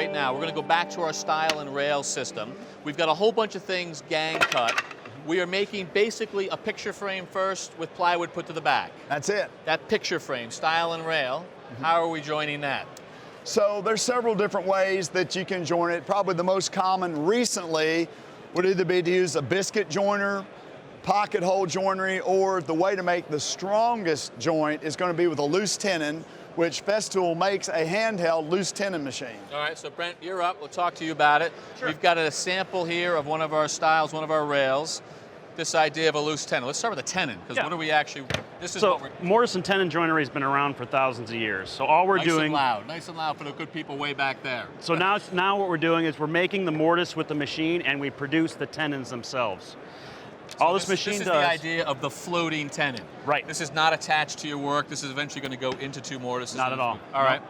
right now. We're going to go back to our stile and rail system. We've got a whole bunch of things gang cut. We are making basically a picture frame first with plywood put to the back. That's it. That picture frame, stile and rail, how are we joining that? So there's several different ways that you can join it. Probably the most common recently would either be to use a biscuit joiner, pocket hole joinery, or the way to make the strongest joint is going to be with a loose tenon, which Festool makes a handheld loose tenon machine. All right, so Brent, you're up. We'll talk to you about it. Sure. We've got a sample here of one of our stiles, one of our rails. This idea of a loose tenon. Let's start with a tenon, because what are we actually, this is what we're... Mortise and tenon joinery has been around for thousands of years. So all we're doing... Nice and loud for the good people way back there. So now what we're doing is we're making the mortise with the machine and we produce the tenons themselves. So all this machine does... This is the idea of the floating tenon. Right. This is not attached to your work. This is eventually going to go into two mortises. Not at all. All right.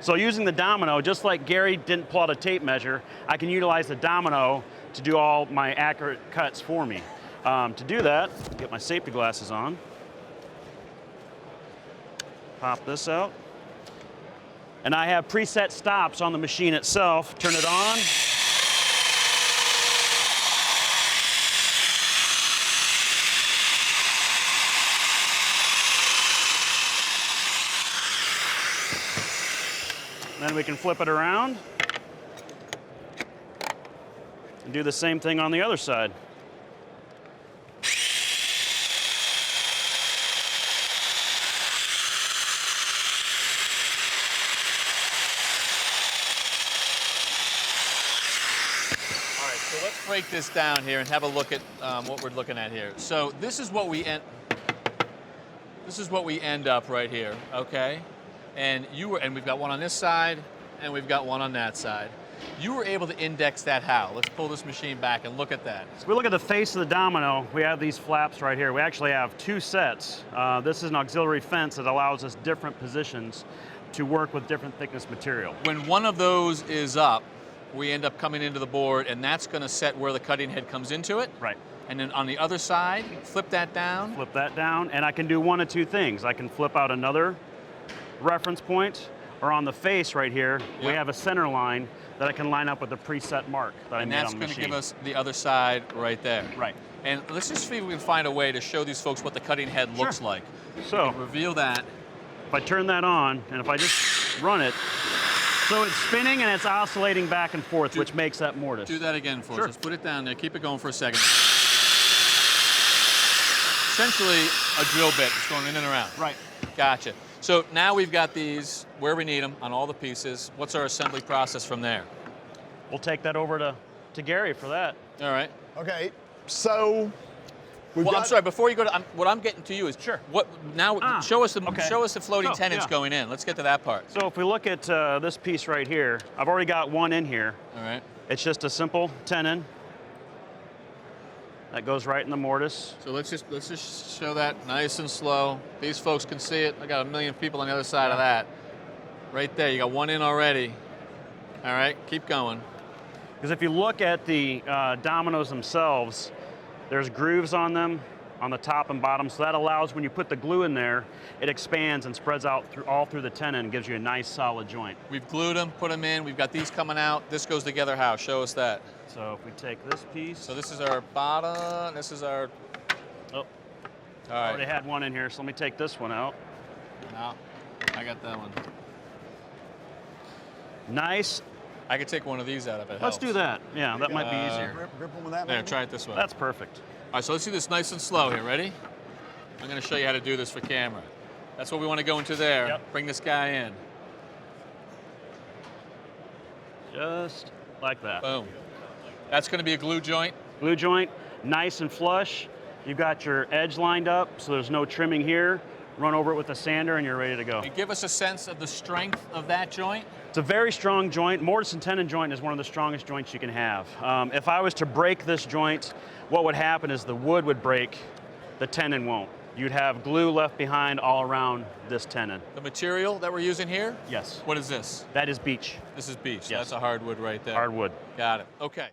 So using the Domino, just like Gary didn't pull out a tape measure, I can utilize the Domino to do all my accurate cuts for me. To do that, get my safety glasses on. Pop this out. And I have preset stops on the machine itself. Turn it on. Then we can flip it around and do the same thing on the other side. So let's break this down here and have a look at what we're looking at here. So this is what we end up right here, okay? And we've got one on this side and we've got one on that side. You were able to index that how? Let's pull this machine back and look at that. So we look at the face of the Domino. We have these flaps right here. We actually have two sets. This is an auxiliary fence that allows us different positions to work with different thickness material. When one of those is up, we end up coming into the board, and that's going to set where the cutting head comes into it. Right. And then on the other side, flip that down. Flip that down, and I can do one of two things. I can flip out another reference point, or on the face right here, we have a center line that I can line up with the preset mark that I made on the machine. And that's going to give us the other side right there. Right. And let's just see if we can find a way to show these folks what the cutting head looks like. So reveal that. If I turn that on, and if I just run it, so it's spinning and it's oscillating back and forth, which makes that mortise. Do that again for us. Let's put it down there. Keep it going for a second. Essentially, a drill bit. It's going in and around. Right. Gotcha. So now we've got these where we need them on all the pieces. What's our assembly process from there? We'll take that over to Gary for that. All right. Okay, so I'm sorry. Before you go to, what I'm getting to you is what now. Show us the floating tenons going in. Let's get to that part. So if we look at this piece right here, I've already got one in here. All right. It's just a simple tenon that goes right in the mortise. So let's just show that nice and slow. These folks can see it. I got a million people on the other side of that. Right there. You got one in already. All right. Keep going. Because if you look at the dominoes themselves, there's grooves on them on the top and bottom, so that allows when you put the glue in there, it expands and spreads out all through the tenon and gives you a nice solid joint. We've glued them, put them in, we've got these coming out. This goes together how? Show us that. So if we take this piece. So this is our bottom, this is our... Oh, all right. I already had one in here, so let me take this one out. No, I got that one. Nice. I could take one of these out if it helps. Let's do that. Yeah, that might be easier. Grip one with that. There, try it this way. That's perfect. All right, so let's do this nice and slow here. Ready? I'm going to show you how to do this for camera. That's what we want to go into there. Yep. Bring this guy in. Just like that. Boom. That's going to be a glue joint. Glue joint, nice and flush. You've got your edge lined up, so there's no trimming here. Run over it with a sander and you're ready to go. And give us a sense of the strength of that joint. It's a very strong joint. Mortise and tenon joint is one of the strongest joints you can have. If I was to break this joint, what would happen is the wood would break, the tenon won't. You'd have glue left behind all around this tenon. The material that we're using here? Yes. What is this? That is beech. This is beech. Yes. That's a hardwood right there. Hardwood. Got it. Okay.